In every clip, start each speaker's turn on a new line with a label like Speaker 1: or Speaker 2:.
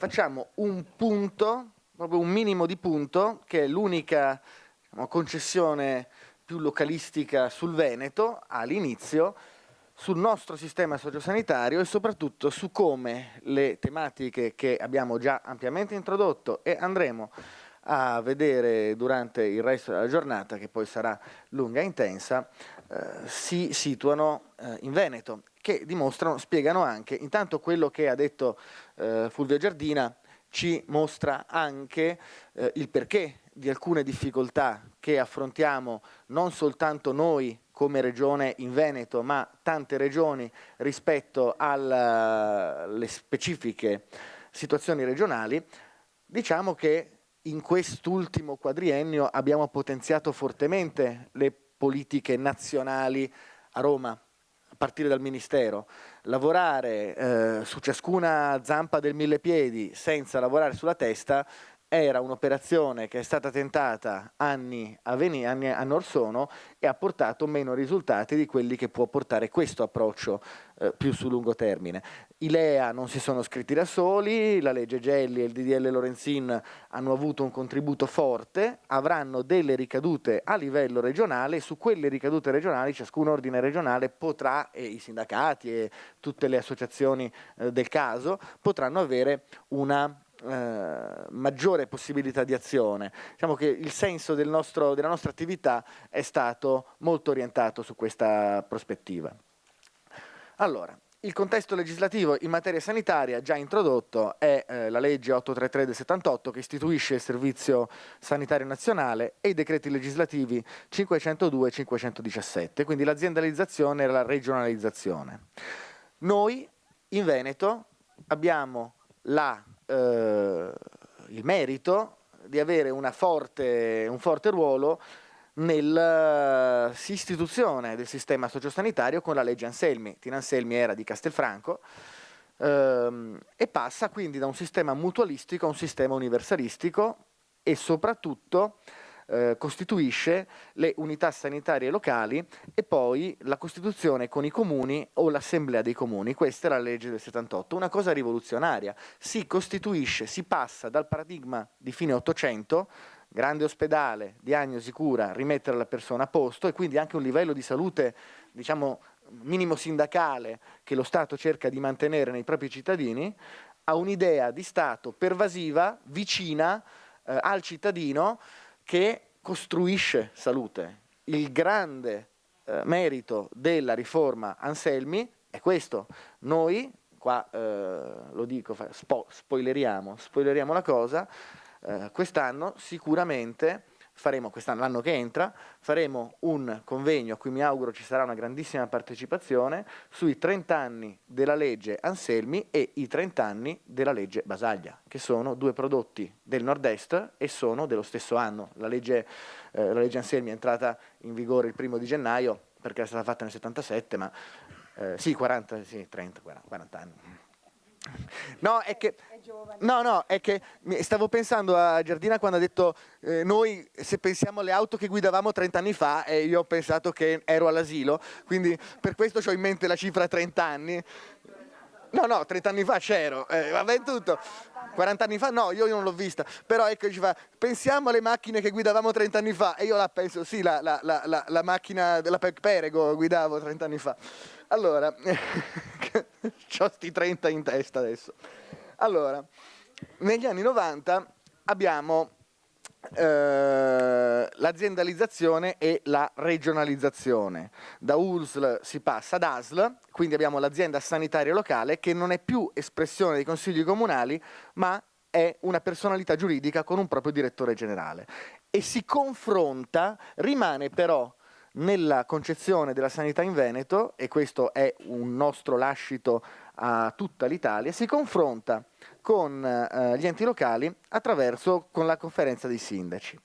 Speaker 1: facciamo un punto, proprio un minimo di punto, che è l'unica concessione più localistica sul Veneto all'inizio, sul nostro sistema sociosanitario e soprattutto su come le tematiche che abbiamo già ampiamente introdotto e andremo a vedere durante il resto della giornata, che poi sarà lunga e intensa, si situano in Veneto, che dimostrano, spiegano anche, intanto quello che ha detto Fulvio Giardina ci mostra anche il perché di alcune difficoltà che affrontiamo non soltanto noi come regione in Veneto, ma tante regioni rispetto alle specifiche situazioni regionali. Diciamo che in quest'ultimo quadriennio abbiamo potenziato fortemente le politiche nazionali a Roma, a partire dal Ministero. Lavorare su ciascuna zampa del millepiedi senza lavorare sulla testa era un'operazione che è stata tentata anni or sono e ha portato meno risultati di quelli che può portare questo approccio più su lungo termine. I LEA non si sono scritti da soli, la legge Gelli e il DDL Lorenzin hanno avuto un contributo forte, avranno delle ricadute a livello regionale e su quelle ricadute regionali ciascun ordine regionale potrà, e i sindacati e tutte le associazioni del caso, potranno avere una maggiore possibilità di azione. Diciamo che il senso della nostra attività è stato molto orientato su questa prospettiva. Allora, il contesto legislativo in materia sanitaria già introdotto è la legge 833 del 78 che istituisce il Servizio Sanitario Nazionale e i decreti legislativi 502 e 517, quindi l'aziendalizzazione e la regionalizzazione. Noi in Veneto abbiamo il merito di avere un forte ruolo nell'istituzione del sistema sociosanitario con la legge Anselmi. Tina Anselmi era di Castelfranco e passa quindi da un sistema mutualistico a un sistema universalistico e soprattutto costituisce le unità sanitarie locali e poi la costituzione con i comuni o l'assemblea dei comuni. Questa è la legge del 78, una cosa rivoluzionaria. Si costituisce, si passa dal paradigma di fine 800, grande ospedale, diagnosi, cura, rimettere la persona a posto e quindi anche un livello di salute, diciamo, minimo sindacale che lo Stato cerca di mantenere nei propri cittadini, a un'idea di Stato pervasiva, vicina al cittadino, che costruisce salute. Il grande merito della riforma Anselmi è questo. Noi, qua lo dico, spoileriamo la cosa, quest'anno sicuramente faremo, l'anno che entra, faremo un convegno a cui mi auguro ci sarà una grandissima partecipazione sui 30 anni della legge Anselmi e i 30 anni della legge Basaglia, che sono due prodotti del nord-est e sono dello stesso anno. La legge Anselmi è entrata in vigore il 1° di gennaio perché è stata fatta nel 77, ma 40 anni. No, è che stavo pensando a Giardina quando ha detto noi se pensiamo alle auto che guidavamo 30 anni fa e io ho pensato che ero all'asilo, quindi per questo ho in mente la cifra 30 anni. No, 30 anni fa c'ero, vabbè tutto. 40 anni fa no, io non l'ho vista, però ecco, pensiamo alle macchine che guidavamo 30 anni fa e io la penso, sì, la macchina della Perego guidavo 30 anni fa. Allora, c'ho sti 30 in testa adesso. Allora, negli anni 90 abbiamo l'aziendalizzazione e la regionalizzazione. Da USL si passa ad ASL, quindi abbiamo l'azienda sanitaria locale che non è più espressione dei consigli comunali, ma è una personalità giuridica con un proprio direttore generale. E si confronta, rimane però nella concezione della sanità in Veneto, e questo è un nostro lascito a tutta l'Italia, si confronta con gli enti locali con la conferenza dei sindaci.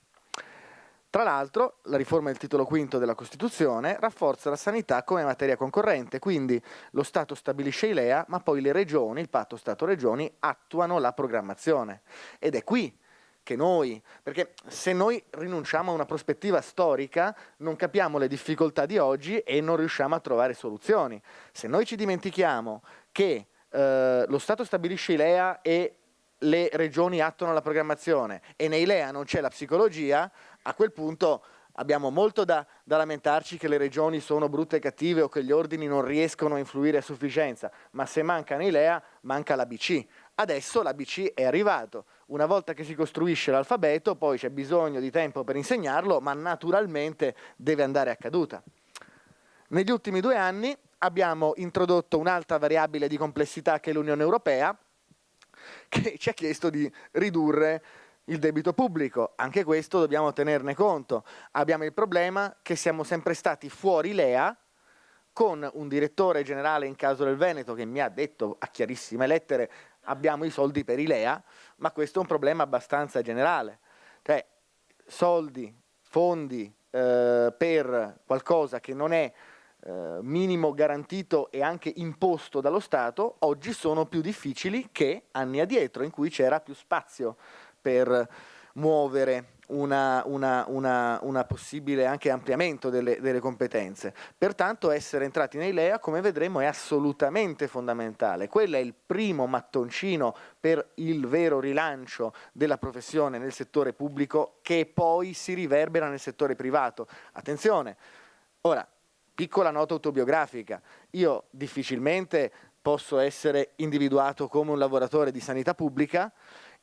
Speaker 1: Tra l'altro, la riforma del titolo V della Costituzione rafforza la sanità come materia concorrente, quindi lo Stato stabilisce i LEA, ma poi le regioni, il patto Stato-Regioni, attuano la programmazione. Ed è qui che noi, perché se noi rinunciamo a una prospettiva storica non capiamo le difficoltà di oggi e non riusciamo a trovare soluzioni. Se noi ci dimentichiamo che lo Stato stabilisce i LEA e le regioni attuano la programmazione e nei LEA non c'è la psicologia, a quel punto abbiamo molto da lamentarci che le regioni sono brutte e cattive o che gli ordini non riescono a influire a sufficienza, ma se manca nei LEA manca l'ABC. Adesso l'ABC è arrivato, una volta che si costruisce l'alfabeto poi c'è bisogno di tempo per insegnarlo, ma naturalmente deve andare a caduta. Negli ultimi 2 anni abbiamo introdotto un'altra variabile di complessità che è l'Unione Europea, che ci ha chiesto di ridurre il debito pubblico. Anche questo dobbiamo tenerne conto. Abbiamo il problema che siamo sempre stati fuori LEA, con un direttore generale in caso del Veneto che mi ha detto a chiarissime lettere abbiamo i soldi per i LEA, ma questo è un problema abbastanza generale. Cioè, soldi, fondi per qualcosa che non è minimo garantito e anche imposto dallo Stato, oggi sono più difficili che anni addietro, in cui c'era più spazio per muovere una possibile anche ampliamento delle competenze. Pertanto essere entrati nei LEA, come vedremo, è assolutamente fondamentale. Quello è il primo mattoncino per il vero rilancio della professione nel settore pubblico, che poi si riverbera nel settore privato. Attenzione, ora, piccola nota autobiografica, io difficilmente posso essere individuato come un lavoratore di sanità pubblica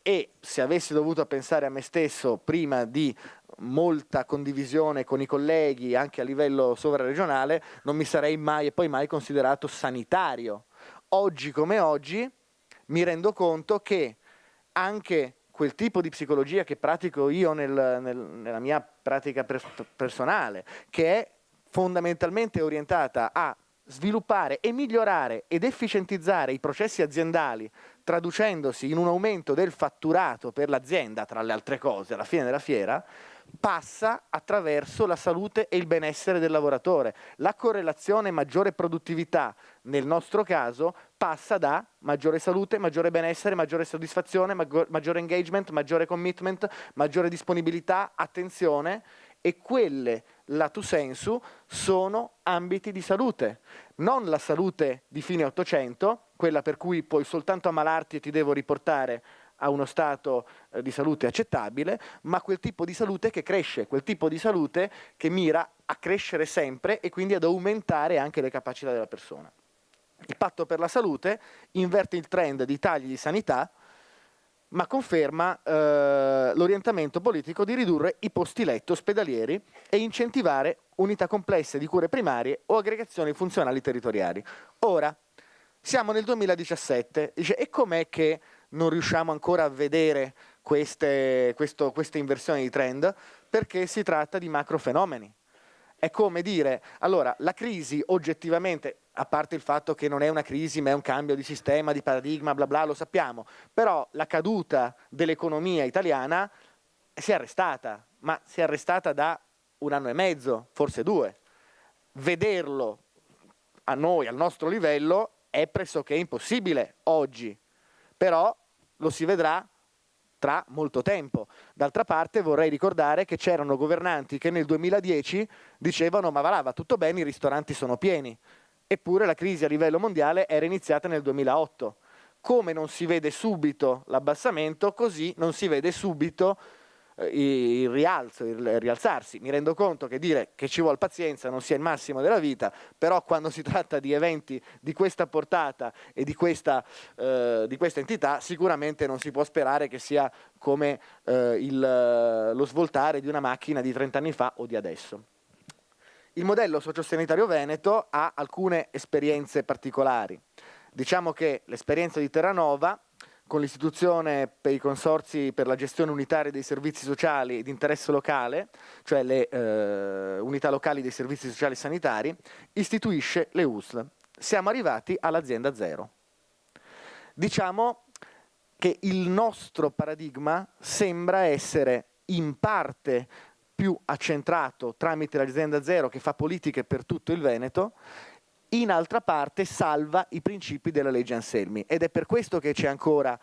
Speaker 1: e se avessi dovuto pensare a me stesso prima di molta condivisione con i colleghi anche a livello sovraregionale, non mi sarei mai e poi mai considerato sanitario. Oggi come oggi mi rendo conto che anche quel tipo di psicologia che pratico io nella mia pratica personale, che è fondamentalmente orientata a sviluppare e migliorare ed efficientizzare i processi aziendali, traducendosi in un aumento del fatturato per l'azienda, tra le altre cose, alla fine della fiera, passa attraverso la salute e il benessere del lavoratore. La correlazione maggiore produttività, nel nostro caso, passa da maggiore salute, maggiore benessere, maggiore soddisfazione, maggiore engagement, maggiore commitment, maggiore disponibilità, attenzione, e quelle, lato sensu, sono ambiti di salute. Non la salute di fine Ottocento, quella per cui puoi soltanto ammalarti e ti devo riportare a uno stato di salute accettabile, ma quel tipo di salute che cresce, quel tipo di salute che mira a crescere sempre e quindi ad aumentare anche le capacità della persona. Il patto per la salute inverte il trend di tagli di sanità, ma conferma l'orientamento politico di ridurre i posti letto ospedalieri e incentivare unità complesse di cure primarie o aggregazioni funzionali territoriali. Ora, siamo nel 2017, e com'è che non riusciamo ancora a vedere queste inversioni di trend? Perché si tratta di macrofenomeni. È come dire, allora, la crisi oggettivamente, a parte il fatto che non è una crisi ma è un cambio di sistema, di paradigma, bla bla, lo sappiamo, però la caduta dell'economia italiana si è arrestata, ma si è arrestata da 1 anno e mezzo, forse 2. Vederlo a noi, al nostro livello, è pressoché impossibile oggi, però lo si vedrà tra molto tempo. D'altra parte vorrei ricordare che c'erano governanti che nel 2010 dicevano ma va tutto bene, i ristoranti sono pieni, eppure la crisi a livello mondiale era iniziata nel 2008. Come non si vede subito l'abbassamento, così non si vede subito il rialzarsi. Mi rendo conto che dire che ci vuole pazienza non sia il massimo della vita, però quando si tratta di eventi di questa portata e di questa entità, sicuramente non si può sperare che sia come lo svoltare di una macchina di 30 anni fa o di adesso. Il modello sociosanitario veneto ha alcune esperienze particolari. Diciamo che l'esperienza di Terranova, con l'istituzione per i consorzi per la gestione unitaria dei servizi sociali di interesse locale, cioè le unità locali dei servizi sociali sanitari, istituisce le USL. Siamo arrivati all'azienda zero. Diciamo che il nostro paradigma sembra essere in parte più accentrato tramite l'azienda zero che fa politiche per tutto il Veneto, in altra parte salva i principi della legge Anselmi, ed è per questo che c'è ancora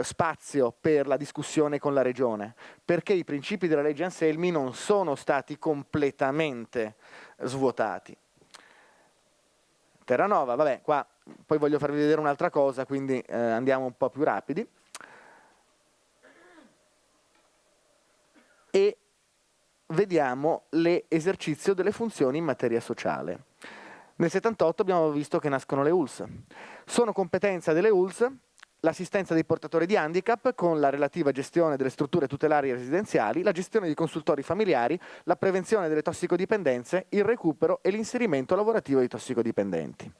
Speaker 1: spazio per la discussione con la Regione, perché i principi della legge Anselmi non sono stati completamente svuotati. Terranova, vabbè, qua poi voglio farvi vedere un'altra cosa, quindi andiamo un po' più rapidi. e vediamo l'esercizio delle funzioni in materia sociale. Nel 78 abbiamo visto che nascono le ULSS. Sono competenza delle ULSS l'assistenza dei portatori di handicap con la relativa gestione delle strutture tutelari residenziali, la gestione di consultori familiari, la prevenzione delle tossicodipendenze, il recupero e l'inserimento lavorativo dei tossicodipendenti.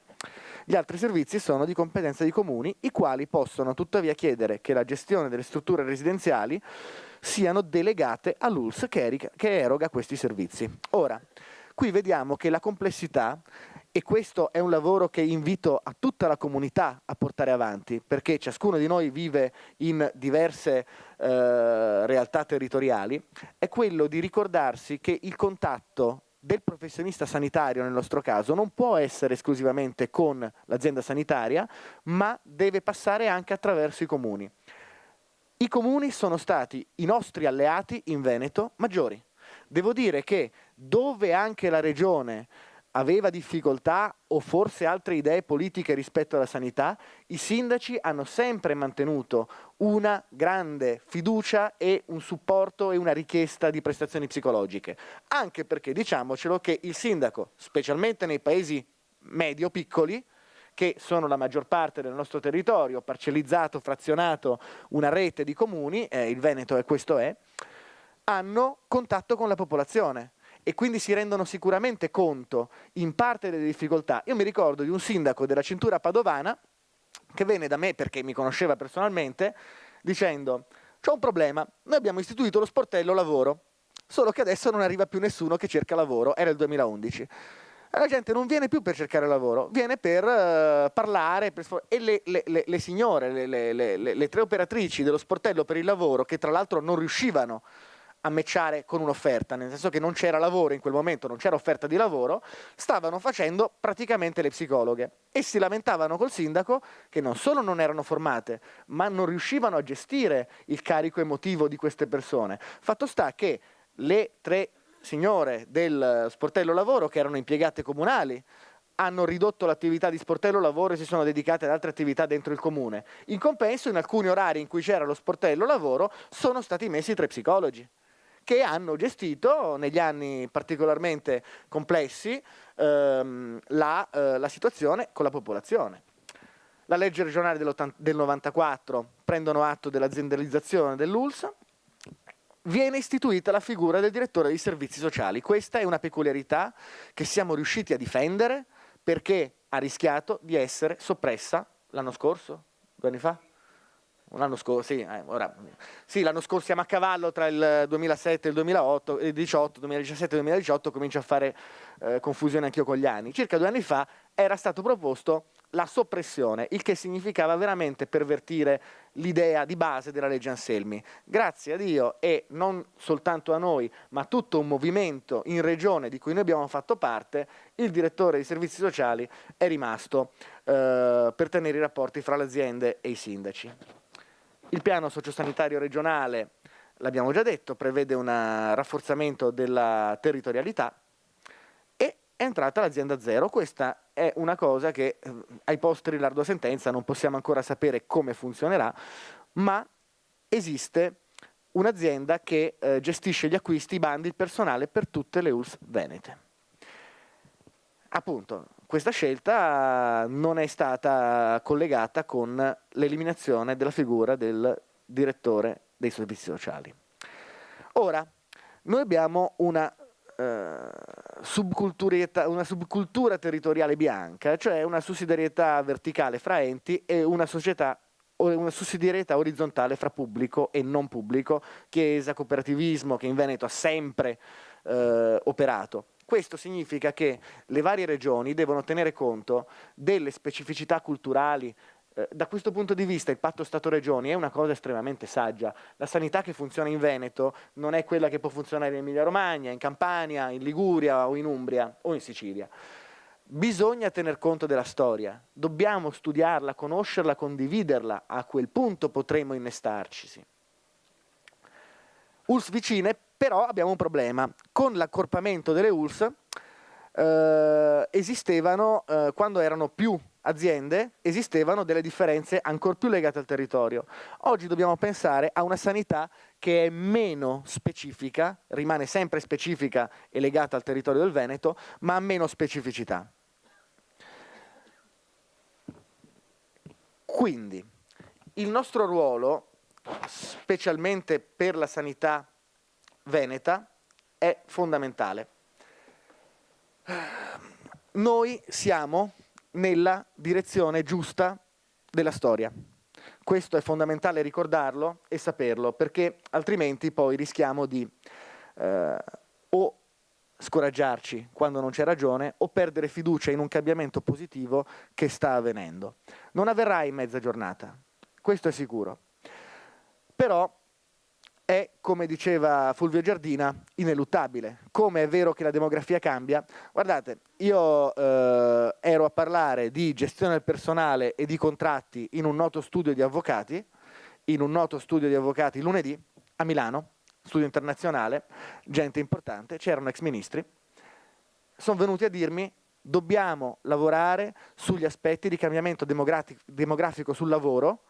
Speaker 1: Gli altri servizi sono di competenza dei comuni, i quali possono tuttavia chiedere che la gestione delle strutture residenziali siano delegate all'ULSS che eroga questi servizi. Ora, qui vediamo che la complessità, e questo è un lavoro che invito a tutta la comunità a portare avanti, perché ciascuno di noi vive in diverse realtà territoriali, è quello di ricordarsi che il contatto del professionista sanitario, nel nostro caso, non può essere esclusivamente con l'azienda sanitaria, ma deve passare anche attraverso i comuni. I comuni sono stati i nostri alleati in Veneto maggiori. Devo dire che dove anche la regione aveva difficoltà o forse altre idee politiche rispetto alla sanità, i sindaci hanno sempre mantenuto una grande fiducia e un supporto e una richiesta di prestazioni psicologiche, anche perché diciamocelo che il sindaco, specialmente nei paesi medio-piccoli, che sono la maggior parte del nostro territorio, parcellizzato, frazionato, una rete di comuni, il Veneto questo è, hanno contatto con la popolazione e quindi si rendono sicuramente conto in parte delle difficoltà. Io mi ricordo di un sindaco della cintura padovana che venne da me, perché mi conosceva personalmente, dicendo: c'ho un problema, noi abbiamo istituito lo sportello lavoro, solo che adesso non arriva più nessuno che cerca lavoro, era il 2011. La gente non viene più per cercare lavoro, viene per parlare, e le signore, le tre operatrici dello sportello per il lavoro, che tra l'altro non riuscivano a matchare con un'offerta, nel senso che non c'era lavoro in quel momento, non c'era offerta di lavoro, stavano facendo praticamente le psicologhe e si lamentavano col sindaco che non solo non erano formate, ma non riuscivano a gestire il carico emotivo di queste persone. Fatto sta che le tre signore del sportello lavoro, che erano impiegate comunali, hanno ridotto l'attività di sportello lavoro e si sono dedicate ad altre attività dentro il comune. In compenso, in alcuni orari in cui c'era lo sportello lavoro, sono stati messi tre psicologi che hanno gestito, negli anni particolarmente complessi, la situazione con la popolazione. La legge regionale del 94 prendono atto dell'aziendalizzazione dell'ULSS, viene istituita la figura del direttore dei servizi sociali. Questa è una peculiarità che siamo riusciti a difendere perché ha rischiato di essere soppressa l'anno scorso, 2 anni fa? L'anno scorso, sì, l'anno scorso siamo a cavallo tra il 2007 e il 2018, 2017-2018, comincio a fare confusione anch'io con gli anni. Circa 2 anni fa era stato proposto la soppressione, il che significava veramente pervertire l'idea di base della legge Anselmi. Grazie a Dio, e non soltanto a noi, ma a tutto un movimento in regione di cui noi abbiamo fatto parte, il direttore dei servizi sociali è rimasto per tenere i rapporti fra le aziende e i sindaci. Il piano sociosanitario regionale, l'abbiamo già detto, prevede un rafforzamento della territorialità e è entrata l'azienda zero. Questa è una cosa che ai posteri l'ardua sentenza non possiamo ancora sapere come funzionerà, ma esiste un'azienda che gestisce gli acquisti, i bandi, il personale per tutte le ULSS venete. Appunto, questa scelta non è stata collegata con l'eliminazione della figura del direttore dei servizi sociali. Ora, noi abbiamo una subcultura territoriale bianca, cioè una sussidiarietà verticale fra enti e una sussidiarietà orizzontale fra pubblico e non pubblico, chiesa, cooperativismo, che in Veneto ha sempre operato. Questo significa che le varie regioni devono tenere conto delle specificità culturali. Da questo punto di vista il patto Stato-Regioni è una cosa estremamente saggia. La sanità che funziona in Veneto non è quella che può funzionare in Emilia-Romagna, in Campania, in Liguria o in Umbria o in Sicilia. Bisogna tener conto della storia, dobbiamo studiarla, conoscerla, condividerla, a quel punto potremo innestarcisi. ULSS vicine, però abbiamo un problema. Con l'accorpamento delle ULSS esistevano, quando erano più aziende esistevano delle differenze ancor più legate al territorio. Oggi dobbiamo pensare a una sanità che è meno specifica, rimane sempre specifica e legata al territorio del Veneto, ma ha meno specificità. Quindi il nostro ruolo, specialmente per la sanità veneta, è fondamentale. Noi siamo nella direzione giusta della storia. Questo è fondamentale ricordarlo e saperlo, perché altrimenti poi rischiamo di o scoraggiarci quando non c'è ragione o perdere fiducia in un cambiamento positivo che sta avvenendo. Non avverrà in mezza giornata, questo è sicuro. Però è, come diceva Fulvio Giardina, ineluttabile. Come è vero che la demografia cambia, guardate, io ero a parlare di gestione del personale e di contratti in un noto studio di avvocati, lunedì a Milano, studio internazionale, gente importante, c'erano ex ministri, sono venuti a dirmi: dobbiamo lavorare sugli aspetti di cambiamento demografico sul lavoro,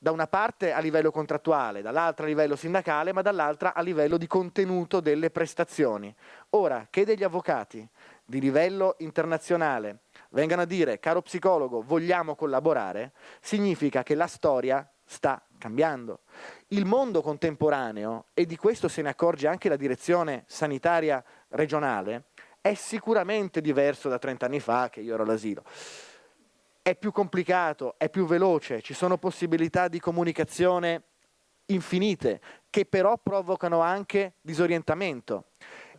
Speaker 1: da una parte a livello contrattuale, dall'altra a livello sindacale, ma dall'altra a livello di contenuto delle prestazioni. Ora, che degli avvocati di livello internazionale vengano a dire: caro psicologo, vogliamo collaborare, significa che la storia sta cambiando. Il mondo contemporaneo, e di questo se ne accorge anche la direzione sanitaria regionale, è sicuramente diverso da 30 anni fa, che io ero all'asilo. È più complicato, è più veloce, ci sono possibilità di comunicazione infinite, che però provocano anche disorientamento.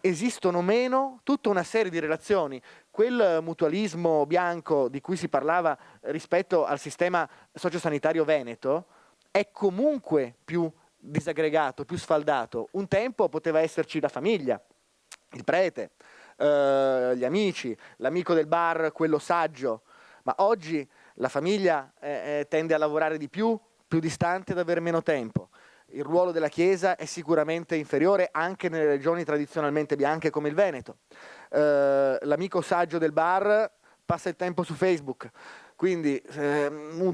Speaker 1: Esistono meno tutta una serie di relazioni. Quel mutualismo bianco di cui si parlava rispetto al sistema sociosanitario veneto è comunque più disaggregato, più sfaldato. Un tempo poteva esserci la famiglia, il prete, gli amici, l'amico del bar, quello saggio, ma oggi la famiglia tende a lavorare di più distante, ad avere meno tempo. Il ruolo della Chiesa è sicuramente inferiore anche nelle regioni tradizionalmente bianche come il Veneto. L'amico saggio del bar passa il tempo su Facebook, quindi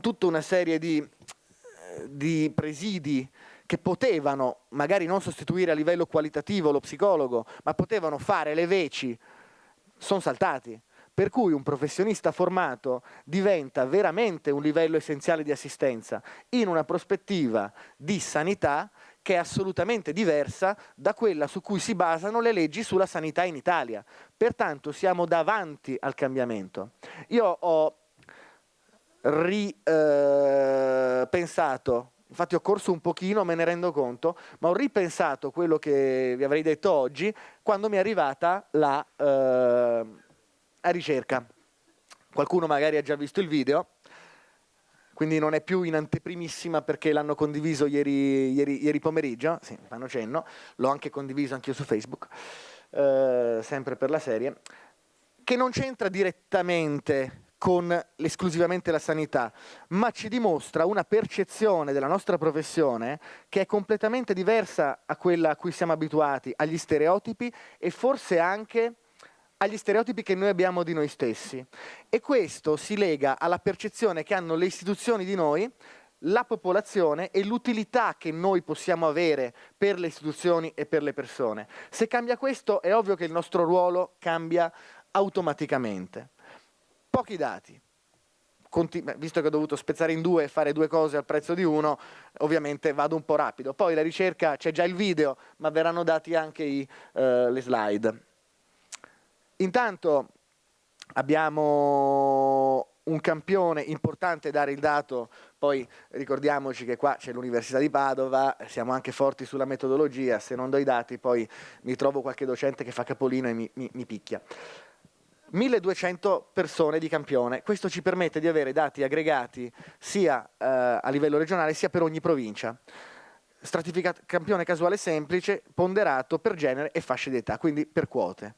Speaker 1: tutta una serie di presidi che potevano magari non sostituire a livello qualitativo lo psicologo, ma potevano fare le veci, sono saltati. Per cui un professionista formato diventa veramente un livello essenziale di assistenza in una prospettiva di sanità che è assolutamente diversa da quella su cui si basano le leggi sulla sanità in Italia. Pertanto siamo davanti al cambiamento. Io ho ripensato, infatti ho corso un pochino, me ne rendo conto, ma ho ripensato quello che vi avrei detto oggi quando mi è arrivata la ricerca. Qualcuno magari ha già visto il video, quindi non è più in anteprimissima perché l'hanno condiviso ieri pomeriggio, sì, fanno cenno, l'ho anche condiviso anch'io su Facebook, sempre per la serie, che non c'entra direttamente con esclusivamente la sanità, ma ci dimostra una percezione della nostra professione che è completamente diversa a quella a cui siamo abituati, agli stereotipi e forse anche agli stereotipi che noi abbiamo di noi stessi. E questo si lega alla percezione che hanno le istituzioni di noi, la popolazione e l'utilità che noi possiamo avere per le istituzioni e per le persone. Se cambia questo, è ovvio che il nostro ruolo cambia automaticamente. Pochi dati. Visto che ho dovuto spezzare in due e fare due cose al prezzo di uno, ovviamente vado un po' rapido. Poi la ricerca, c'è già il video, ma verranno dati anche le slide. Intanto abbiamo un campione importante, dare il dato, poi ricordiamoci che qua c'è l'Università di Padova, siamo anche forti sulla metodologia, se non do i dati poi mi trovo qualche docente che fa capolino e mi picchia. 1200 persone di campione, questo ci permette di avere dati aggregati sia a livello regionale sia per ogni provincia. Stratificato campione casuale semplice, ponderato per genere e fasce di età, quindi per quote.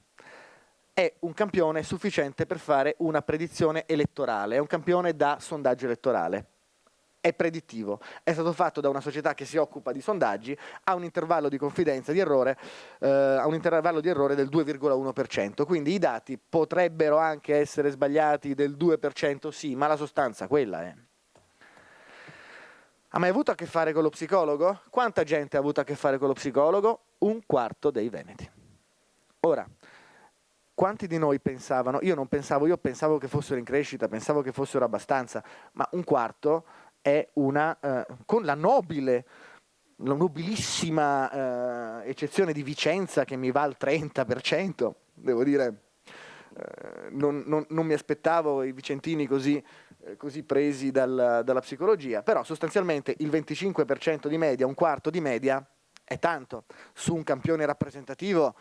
Speaker 1: È un campione sufficiente per fare una predizione elettorale, è un campione da sondaggio elettorale. è predittivo, è stato fatto da una società che si occupa di sondaggi, ha un intervallo di confidenza di errore, ha un intervallo di errore del 2,1%, quindi i dati potrebbero anche essere sbagliati del 2%, sì, ma la sostanza quella è. Ha mai avuto a che fare con lo psicologo? Quanta gente ha avuto a che fare con lo psicologo? 1/4 dei veneti. Ora, quanti di noi pensavano, io pensavo che fossero in crescita, pensavo che fossero abbastanza, ma 1/4 è con la nobilissima eccezione di Vicenza che mi va al 30%, devo dire, non mi aspettavo i vicentini così presi dalla psicologia, però sostanzialmente il 25% di media, 1/4 di media, è tanto. Su un campione rappresentativo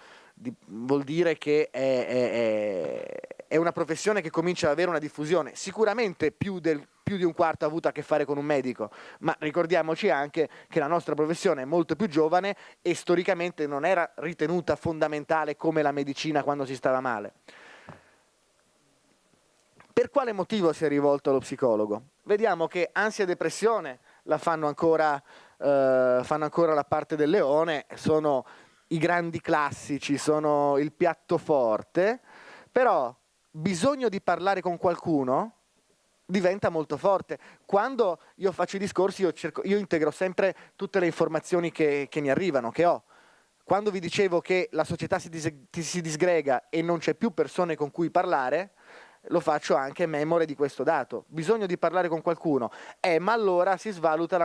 Speaker 1: vuol dire che è una professione che comincia ad avere una diffusione, sicuramente più di 1/4 ha avuto a che fare con un medico, ma ricordiamoci anche che la nostra professione è molto più giovane e storicamente non era ritenuta fondamentale come la medicina quando si stava male. Per quale motivo si è rivolto allo psicologo? Vediamo che ansia e depressione la fanno ancora la parte del leone, sono i grandi classici, sono il piatto forte, però bisogno di parlare con qualcuno diventa molto forte. Quando io faccio i discorsi io integro sempre tutte le informazioni che mi arrivano, che ho. Quando vi dicevo che la società si disgrega e non c'è più persone con cui parlare, lo faccio anche memore di questo dato. Bisogno di parlare con qualcuno, ma allora si svaluta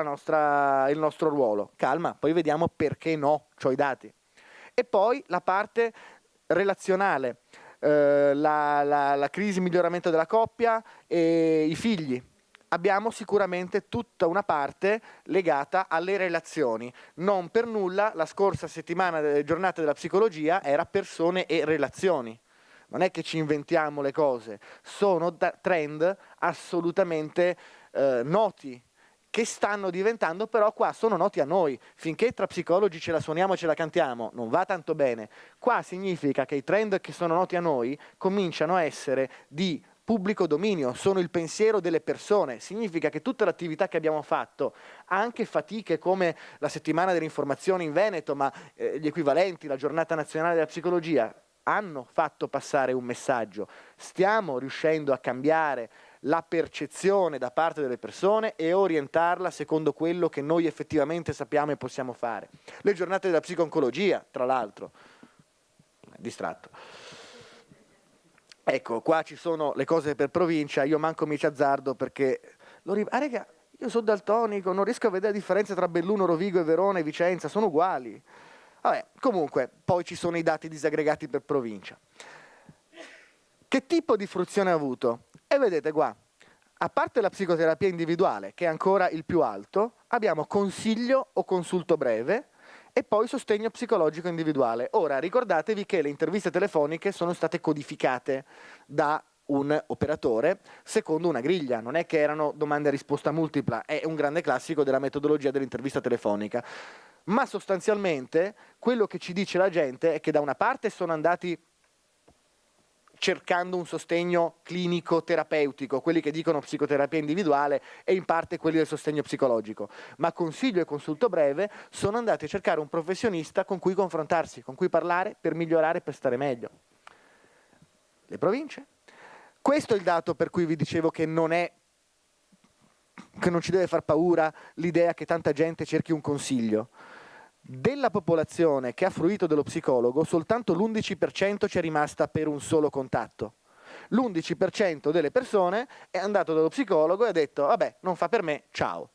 Speaker 1: il nostro ruolo. Calma, poi vediamo perché no, c'ho i dati. E poi la parte relazionale, la crisi, miglioramento della coppia e i figli. Abbiamo sicuramente tutta una parte legata alle relazioni. Non per nulla la scorsa settimana delle giornate della psicologia era persone e relazioni. Non è che ci inventiamo le cose, sono trend assolutamente noti, che stanno diventando, però qua sono noti a noi. Finché tra psicologi ce la suoniamo e ce la cantiamo, non va tanto bene. Qua significa che i trend che sono noti a noi cominciano a essere di pubblico dominio, sono il pensiero delle persone. Significa che tutta l'attività che abbiamo fatto, anche fatiche come la settimana dell'informazione in Veneto, ma gli equivalenti, la giornata nazionale della psicologia, hanno fatto passare un messaggio. Stiamo riuscendo a cambiare la percezione da parte delle persone e orientarla secondo quello che noi effettivamente sappiamo e possiamo fare. Le giornate della psico-oncologia, tra l'altro, distratto. Ecco, qua ci sono le cose per provincia, io manco mi ci azzardo perché raga, io sono daltonico, non riesco a vedere la differenza tra Belluno, Rovigo e Verona e Vicenza, sono uguali. Vabbè, comunque, poi ci sono i dati disaggregati per provincia. Che tipo di fruizione ha avuto? E vedete qua, a parte la psicoterapia individuale, che è ancora il più alto, abbiamo consiglio o consulto breve e poi sostegno psicologico individuale. Ora, ricordatevi che le interviste telefoniche sono state codificate da un operatore secondo una griglia, non è che erano domande a risposta multipla, è un grande classico della metodologia dell'intervista telefonica. Ma sostanzialmente quello che ci dice la gente è che da una parte sono andati cercando un sostegno clinico terapeutico, quelli che dicono psicoterapia individuale, e in parte quelli del sostegno psicologico, ma consiglio e consulto breve sono andati a cercare un professionista con cui confrontarsi, con cui parlare per migliorare, per stare meglio. Le province? Questo è il dato per cui vi dicevo che non ci deve far paura l'idea che tanta gente cerchi un consiglio. Della popolazione che ha fruito dello psicologo, soltanto l'11% ci è rimasta per un solo contatto. L'11% delle persone è andato dallo psicologo e ha detto vabbè, non fa per me, ciao.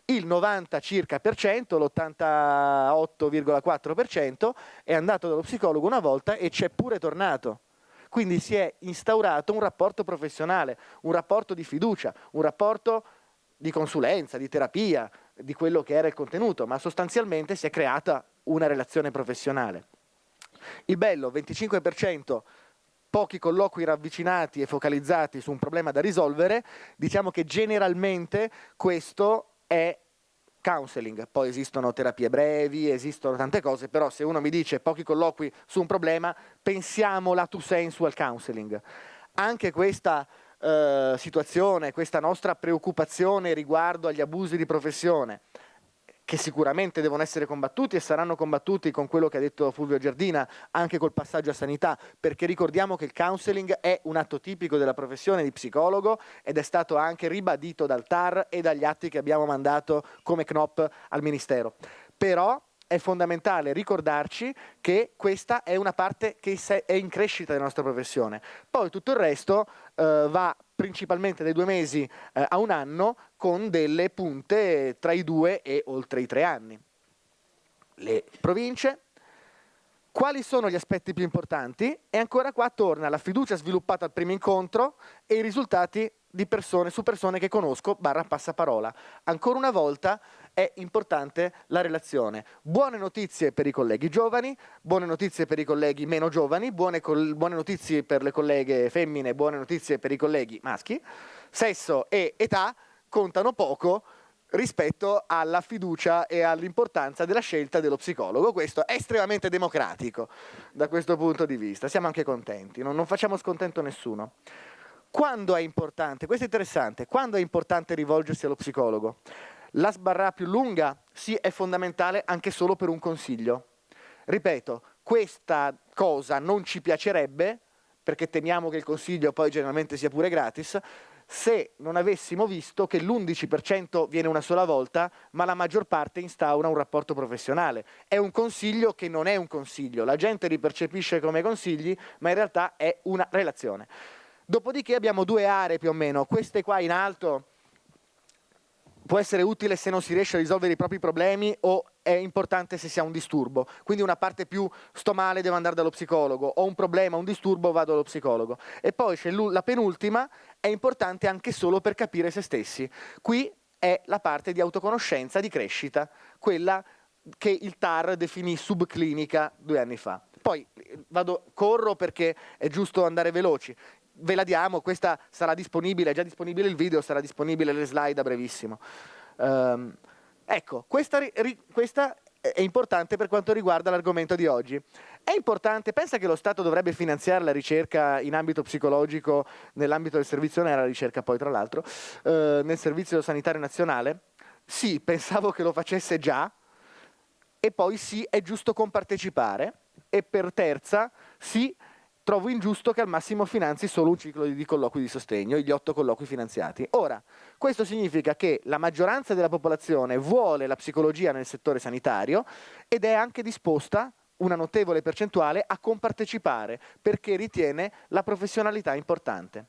Speaker 1: Il 90 circa per cento, l'88,4% è andato dallo psicologo una volta e c'è pure tornato. Quindi si è instaurato un rapporto professionale, un rapporto di fiducia, un rapporto di consulenza, di terapia, di quello che era il contenuto, ma sostanzialmente si è creata una relazione professionale. Il bello, 25%, pochi colloqui ravvicinati e focalizzati su un problema da risolvere, diciamo che generalmente questo è counseling. Poi esistono terapie brevi, esistono tante cose, però se uno mi dice pochi colloqui su un problema, pensiamo lato sensu al counseling. Anche questa situazione, questa nostra preoccupazione riguardo agli abusi di professione, che sicuramente devono essere combattuti e saranno combattuti con quello che ha detto Fulvio Giardina, anche col passaggio a sanità, perché ricordiamo che il counseling è un atto tipico della professione di psicologo ed è stato anche ribadito dal TAR e dagli atti che abbiamo mandato come CNOP al Ministero. Però è fondamentale ricordarci che questa è una parte che è in crescita della nostra professione. Poi tutto il resto va principalmente dai 2 mesi a 1 anno, con delle punte tra i 2 e oltre i 3 anni. Le province. Quali sono gli aspetti più importanti? E ancora qua torna la fiducia sviluppata al primo incontro e i risultati di persone su persone che conosco / passaparola. Ancora una volta è importante la relazione. Buone notizie per i colleghi giovani, buone notizie per i colleghi meno giovani, buone notizie per le colleghe femmine, buone notizie per i colleghi maschi. Sesso e età contano poco rispetto alla fiducia e all'importanza della scelta dello psicologo. Questo è estremamente democratico da questo punto di vista, siamo anche contenti, non facciamo scontento a nessuno. Quando è importante, questo è interessante, quando è importante rivolgersi allo psicologo? La sbarra più lunga? Sì, è fondamentale anche solo per un consiglio. Ripeto, questa cosa non ci piacerebbe, perché temiamo che il consiglio poi generalmente sia pure gratis, se non avessimo visto che l'11% viene una sola volta, ma la maggior parte instaura un rapporto professionale. È un consiglio che non è un consiglio, la gente li percepisce come consigli, ma in realtà è una relazione. Dopodiché abbiamo 2 aree più o meno, queste qua in alto può essere utile se non si riesce a risolvere i propri problemi o è importante se si ha un disturbo. Quindi una parte più sto male, devo andare dallo psicologo, ho un problema, un disturbo, vado dallo psicologo. E poi c'è la penultima, è importante anche solo per capire se stessi. Qui è la parte di autoconoscenza, di crescita, quella che il TAR definì subclinica 2 anni fa. Poi corro perché è giusto andare veloci. Ve la diamo, questa sarà disponibile, è già disponibile il video, sarà disponibile le slide a brevissimo. Ecco, questa è importante per quanto riguarda l'argomento di oggi. È importante, pensa che lo Stato dovrebbe finanziare la ricerca in ambito psicologico, nell'ambito del servizio, non era la ricerca poi tra l'altro, nel servizio sanitario nazionale? Sì, pensavo che lo facesse già, e poi sì, è giusto compartecipare, e per terza, sì, trovo ingiusto che al massimo finanzi solo un ciclo di colloqui di sostegno, gli 8 colloqui finanziati. Ora, questo significa che la maggioranza della popolazione vuole la psicologia nel settore sanitario ed è anche disposta, una notevole percentuale, a compartecipare perché ritiene la professionalità importante.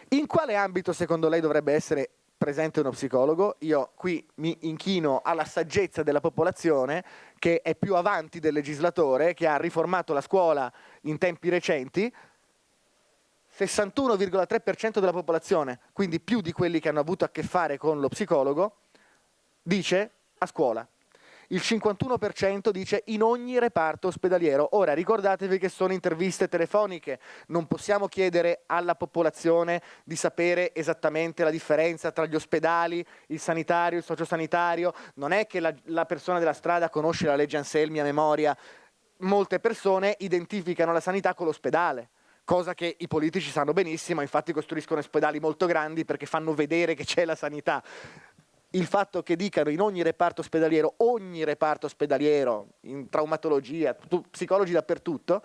Speaker 1: In quale ambito secondo lei dovrebbe essere presente uno psicologo? Io qui mi inchino alla saggezza della popolazione, che è più avanti del legislatore, che ha riformato la scuola in tempi recenti. 61,3% della popolazione, quindi più di quelli che hanno avuto a che fare con lo psicologo, dice a scuola. Il 51% dice in ogni reparto ospedaliero. Ora ricordatevi che sono interviste telefoniche, non possiamo chiedere alla popolazione di sapere esattamente la differenza tra gli ospedali, il sanitario, il sociosanitario, non è che la persona della strada conosce la legge Anselmi a memoria, molte persone identificano la sanità con l'ospedale. Cosa che i politici sanno benissimo, infatti costruiscono ospedali molto grandi perché fanno vedere che c'è la sanità. Il fatto che dicano in ogni reparto ospedaliero, in traumatologia, psicologi dappertutto,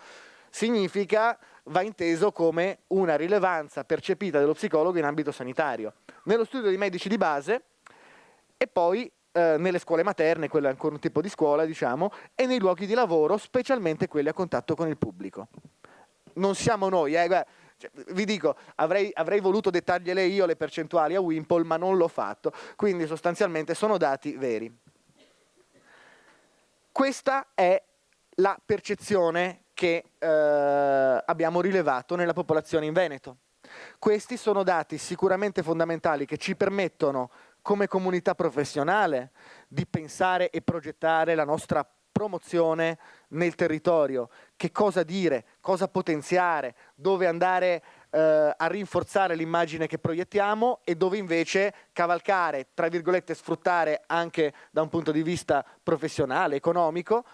Speaker 1: significa, va inteso come una rilevanza percepita dello psicologo in ambito sanitario. Nello studio dei medici di base e poi nelle scuole materne, quello è ancora un tipo di scuola, diciamo, e nei luoghi di lavoro, specialmente quelli a contatto con il pubblico. Non siamo noi, cioè, vi dico, avrei voluto dettargliele io le percentuali a Wimpole, ma non l'ho fatto, quindi sostanzialmente sono dati veri. Questa è la percezione che abbiamo rilevato nella popolazione in Veneto. Questi sono dati sicuramente fondamentali che ci permettono, come comunità professionale, di pensare e progettare la nostra promozione nel territorio, che cosa dire, cosa potenziare, dove andare a rinforzare l'immagine che proiettiamo e dove invece cavalcare, tra virgolette sfruttare anche da un punto di vista professionale, economico,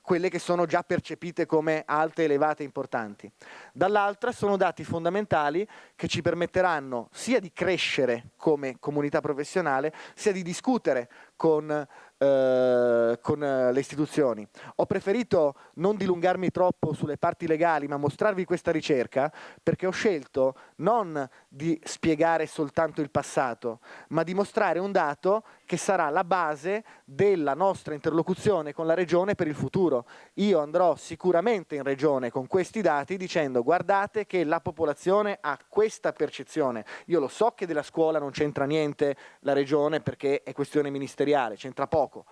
Speaker 1: quelle che sono già percepite come alte, elevate e importanti. Dall'altra sono dati fondamentali che ci permetteranno sia di crescere come comunità professionale, sia di discutere con le istituzioni. Ho preferito non dilungarmi troppo sulle parti legali, ma mostrarvi questa ricerca perché ho scelto non di spiegare soltanto il passato, ma di mostrare un dato che sarà la base della nostra interlocuzione con la Regione per il futuro. Io andrò sicuramente in Regione con questi dati dicendo: guardate che la popolazione ha questa percezione. Io lo so che della scuola non c'entra niente la Regione perché è questione ministeriale, c'entra poco,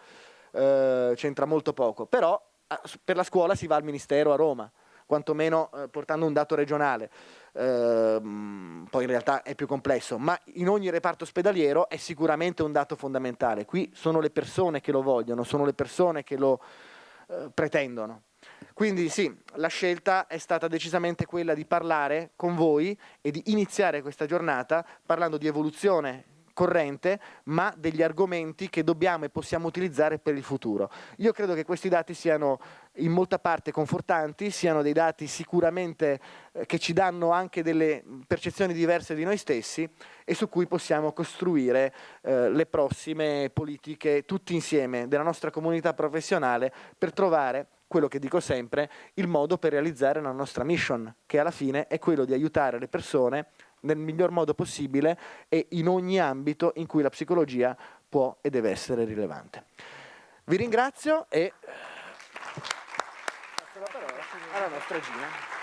Speaker 1: c'entra molto poco, però per la scuola si va al Ministero a Roma, quantomeno portando un dato regionale. Poi in realtà è più complesso, ma in ogni reparto ospedaliero è sicuramente un dato fondamentale. Qui sono le persone che lo vogliono, sono le persone che lo pretendono. Quindi sì, la scelta è stata decisamente quella di parlare con voi e di iniziare questa giornata parlando di evoluzione corrente, ma degli argomenti che dobbiamo e possiamo utilizzare per il futuro. Io credo che questi dati siano in molta parte confortanti, siano dei dati sicuramente che ci danno anche delle percezioni diverse di noi stessi e su cui possiamo costruire le prossime politiche tutti insieme della nostra comunità professionale per trovare quello che dico sempre, il modo per realizzare la nostra mission, che alla fine è quello di aiutare le persone nel miglior modo possibile e in ogni ambito in cui la psicologia può e deve essere rilevante. Vi ringrazio e passo la parola alla nostra Gina.